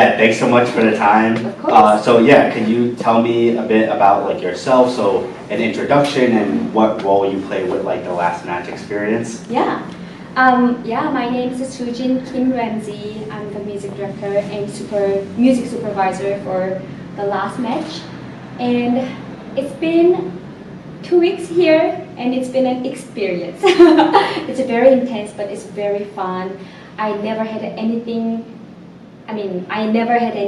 yeah, thanks so much for the time. Of course. So yeah, can you tell me a bit about like yourself? So an introduction and what role you play with like the last match experience. Yeah. Yeah, my name is Sujin Kim-Ramsey. I'm the music director and music supervisor for the last match. And it's been 2 weeks here and it's been an experience. It's very intense, but it's very fun. I never had any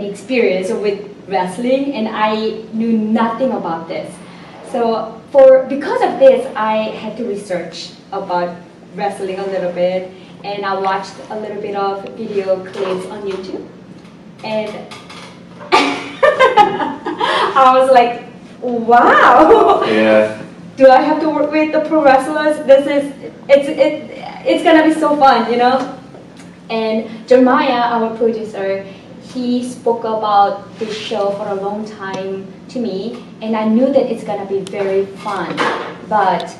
experience with wrestling and I knew nothing about this. So because of this, I had to research about wrestling a little bit and I watched a little bit of video clips on YouTube and I was like, wow. Yeah. Do I have to work with the pro wrestlers? It's gonna be so fun, you know? And Jeremiah, our producer, he spoke about this show for a long time to me, and I knew that it's gonna be very fun. But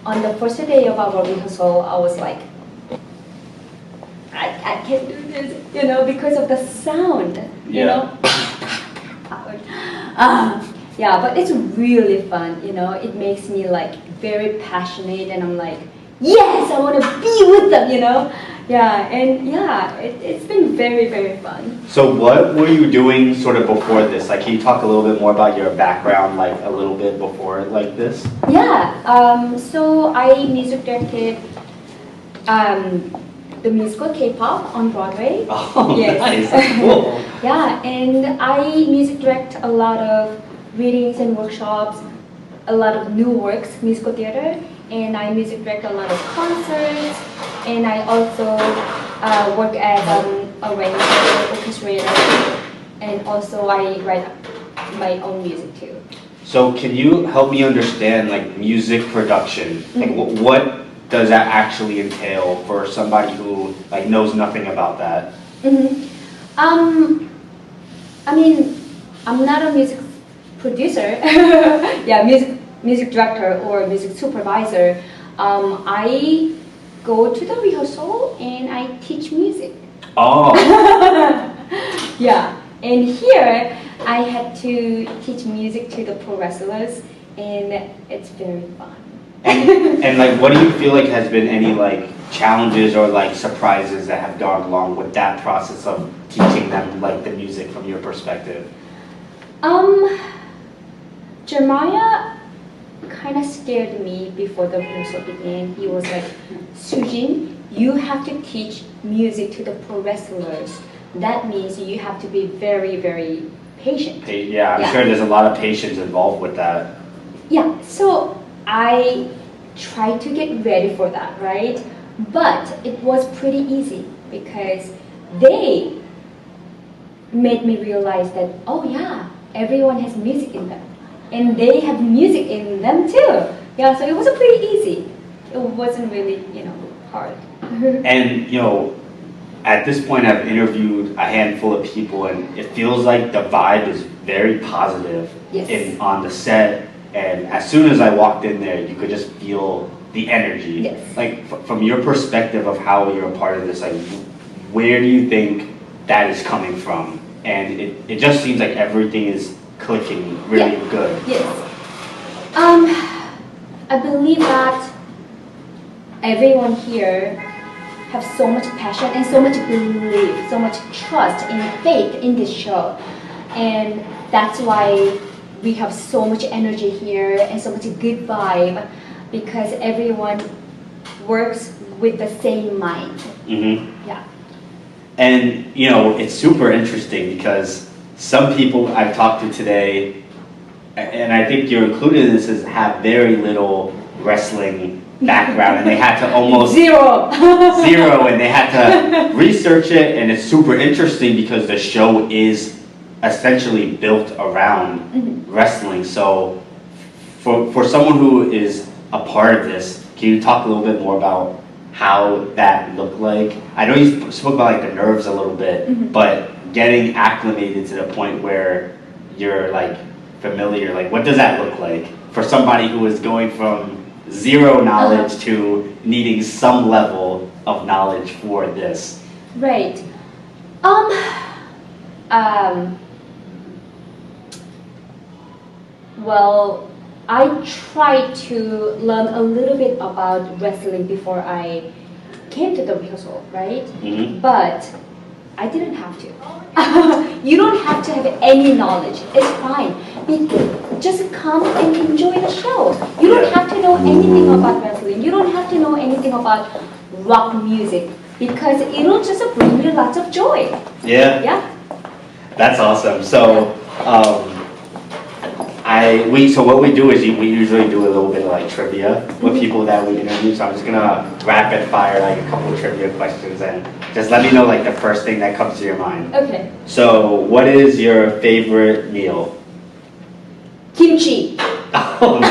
on the first day of our rehearsal, I was like, I can't do this, you know, because of the sound, you know? Yeah, but it's really fun, you know. It makes me like very passionate, and I'm like, yes, I want to be with them, you know. Yeah, and yeah, it's been very, very fun. So what were you doing sort of before this? Like, can you talk a little bit more about your background, like a little bit before like this? Yeah, so I music directed the musical K-pop on Broadway. Oh, yes. Nice, that's cool. Yeah, and I music direct a lot of readings and workshops, a lot of new works, musical theater, and I music direct a lot of concerts, and I also work as arranger, orchestrator, and also I write my own music too. So can you help me understand like music production? Like what does that actually entail for somebody who like knows nothing about that? I mean, I'm not a music producer, yeah, music director or music supervisor. I go to the rehearsal and I teach music. Oh. Yeah, and here I had to teach music to the pro wrestlers, and it's very fun. And like, what do you feel like has been any like challenges or like surprises that have gone along with that process of teaching them like the music from your perspective? Jeremiah kind of scared me before the rehearsal began. He was like, Sujin, you have to teach music to the pro wrestlers. That means you have to be very, very patient. Yeah, I'm sure there's a lot of patience involved with that. Yeah, so I tried to get ready for that, right? But it was pretty easy because they made me realize that, oh yeah, everyone has music in them. And they have music in them too. Yeah, so it was pretty easy. It wasn't really, hard. And, at this point I've interviewed a handful of people and it feels like the vibe is very positive on the set. And as soon as I walked in there, you could just feel the energy. Yes. Like from your perspective of how you're a part of this, like where do you think that is coming from? And it just seems like everything is clicking really good. Yes. I believe that everyone here have so much passion and so much belief, so much trust and faith in this show. And that's why we have so much energy here and so much good vibe, because everyone works with the same mind. Mm-hmm. Yeah. And it's super interesting because some people I've talked to today, and I think you're included in this, have very little wrestling background, and they had to almost zero, and they had to research it, and it's super interesting because the show is essentially built around wrestling. So for someone who is a part of this, can you talk a little bit more about how that looked like? I know you spoke about like the nerves a little bit, but getting acclimated to the point where you're like familiar, like what does that look like for somebody who is going from zero knowledge to needing some level of knowledge for this? Right. Um, well, I tried to learn a little bit about wrestling before I came to the rehearsal, right? Mhm. But I didn't have to. You don't have to have any knowledge. It's fine. Just come and enjoy the show. You don't have to know anything about wrestling. You don't have to know anything about rock music because it'll just bring you lots of joy. Yeah. Yeah. That's awesome. So, so what we do is we usually do a little bit of like trivia with people that we interview. So I'm just gonna rapid fire like a couple of trivia questions and just let me know like the first thing that comes to your mind. Okay. So, what is your favorite meal? Kimchi. Oh, no.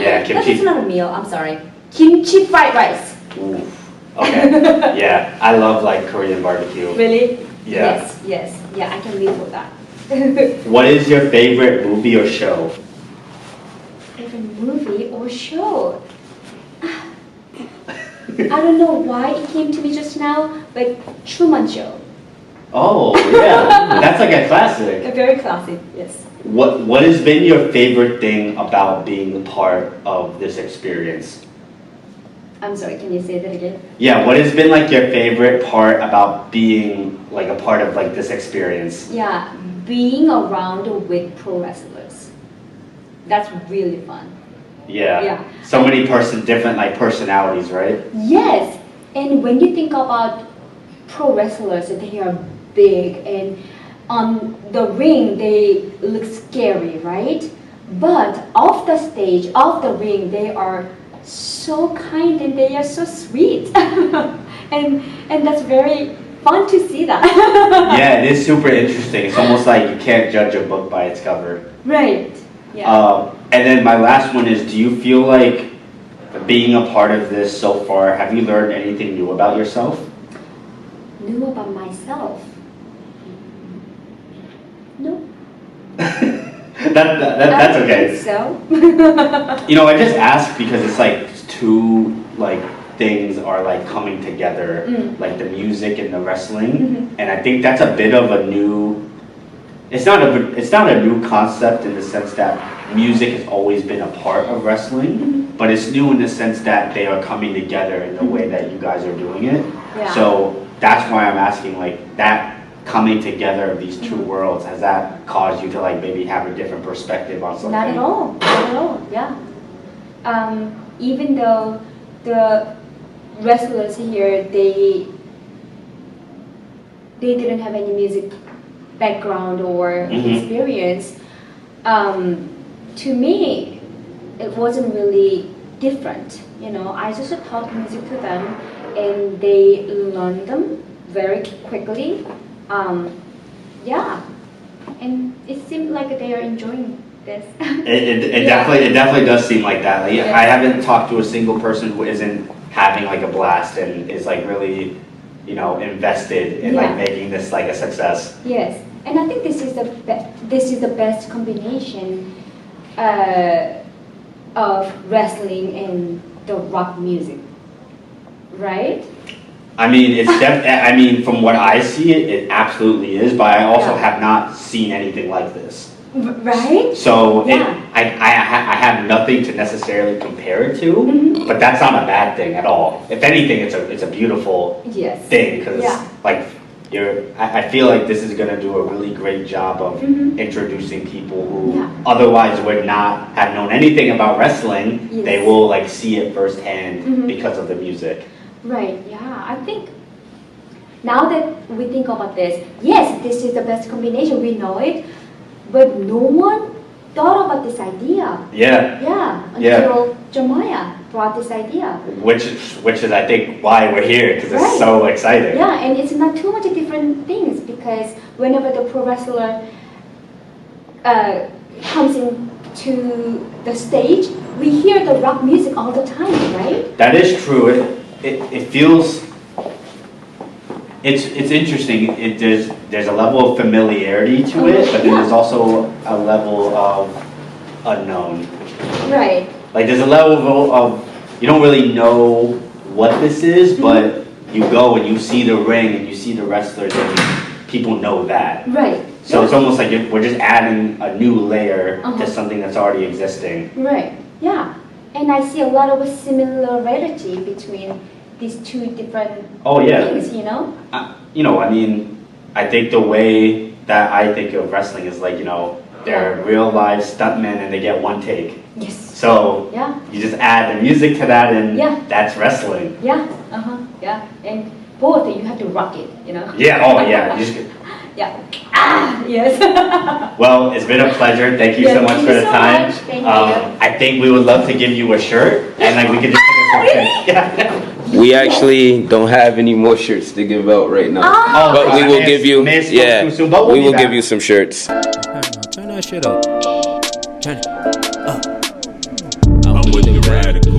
Yeah, kimchi. That's not a meal. I'm sorry. Kimchi fried rice. Ooh. Okay. Yeah, I love like Korean barbecue. Really? Yeah. Yes. Yeah, I can live with that. What is your favorite movie or show? Favorite movie or show? I don't know why it came to me just now, but Truman Show. Oh, yeah. That's like a classic. A very classic, yes. What has been your favorite thing about being a part of this experience? I'm sorry, can you say that again? Yeah, what has been like your favorite part about being like a part of like this experience? Yeah, being around with pro wrestlers. That's really fun. Yeah. Yeah. So many different like personalities, right? Yes, and when you think about pro wrestlers, they are big and on the ring they look scary, right? But off the stage, off the ring, they are so kind and they are so sweet. and that's very fun to see that. Yeah, it is super interesting. It's almost like you can't judge a book by its cover. Right. Yeah. And then my last one is, do you feel like being a part of this so far, have you learned anything new about yourself? New about myself? No. That's okay. I think so. You know, I just ask because it's like two like things are like coming together, like the music and the wrestling, and I think that's a bit of a new. It's not a new concept in the sense that music has always been a part of wrestling, but it's new in the sense that they are coming together in the way that you guys are doing it. Yeah. So that's why I'm asking, like, that coming together of these two worlds, has that caused you to like maybe have a different perspective on something? Not at all. Not at all. Yeah. Even though the wrestlers here, they didn't have any music background or experience. To me, it wasn't really different. You know, I just taught music to them, and they learned them very quickly. Yeah, and it seemed like they are enjoying this. It Yeah. definitely does seem like that. Like, Yes. I haven't talked to a single person who isn't having like a blast and is like really, you know, invested in like Yeah. making this like a success. Yes, and I think this is the best combination of wrestling and the rock music, right? I mean, I mean, from what I see, it absolutely is. But I also Yeah. have not seen anything like this. Right? So Yeah. I have nothing to necessarily compare it to. Mhm. But that's not a bad thing at all. If anything, it's a beautiful Yes. thing because Yeah. like I feel like this is gonna do a really great job of introducing people who Yeah. otherwise would not have known anything about wrestling. Yes. They will like see it firsthand Mhm. because of the music. Right, yeah. I think now that we think about this, yes, this is the best combination, we know it, but no one thought about this idea. Yeah, Yeah, Yeah. until Jeremiah brought this idea. which is I think why we're here because it's Right. so exciting. Yeah, and it's not too much different things because whenever the pro wrestler comes into the stage, we hear the rock music all the time, right? That is true. It feels. It's interesting. There's a level of familiarity to it, but then Yeah. there's also a level of unknown. Right. Like there's a level of you don't really know what this is, but you go and you see the ring and you see the wrestlers and people know that. Right. So it's almost like we're just adding a new layer Uh-huh. to something that's already existing. Right. Yeah. And I see a lot of similarity between these two different Oh yeah. things, you know? I mean, I think the way that I think of wrestling is like, they're real live stuntmen and they get one take. Yes. So Yeah. you just add the music to that and Yeah. that's wrestling. Yeah. Yeah. And both you have to rock it, you know? Yeah, oh yeah. Yeah. Yes. Well, it's been a pleasure. Thank you Yes, so much thank for you the so time. much. Thank you. I think we would love to give you a shirt and like we could just take a picture. Yeah. We actually don't have any more shirts to give out right now. Ah. But we will give you, may have spoke yeah, too soon, but we'll we be will back. give you some shirts. Turn that shit up. Turn it up. I'm with the radical.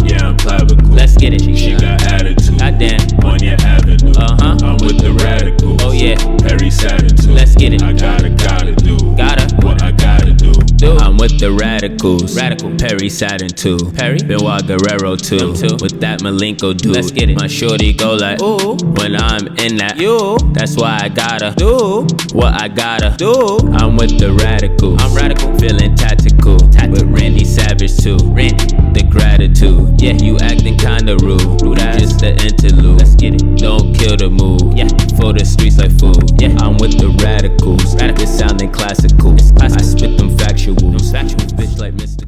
Yeah, I'm clavicle. Let's get it. She got attitude. Goddamn. On your avenue. I'm with the radical. Oh yeah. Perry Saturn too. Let's get it. I gotta do. What I gotta do. I'm with the radicals. Radical. Perry Saturn too. Perry. Benoit Guerrero too. With that Malenko dude. Let's get it. My shorty go like ooh when I'm in that. You. That's why I gotta do what I gotta do. I'm with the radicals. I'm radical. Feeling tactical. With Randy Savage too. Randy. The gratitude. Yeah, you acting kinda rude. Just the interlude. Let's get it. Don't kill the mood. Yeah. For the streets like food. Yeah. I'm with the radicals. It's sounding classical. I spit them factuals. Bitch like Mr.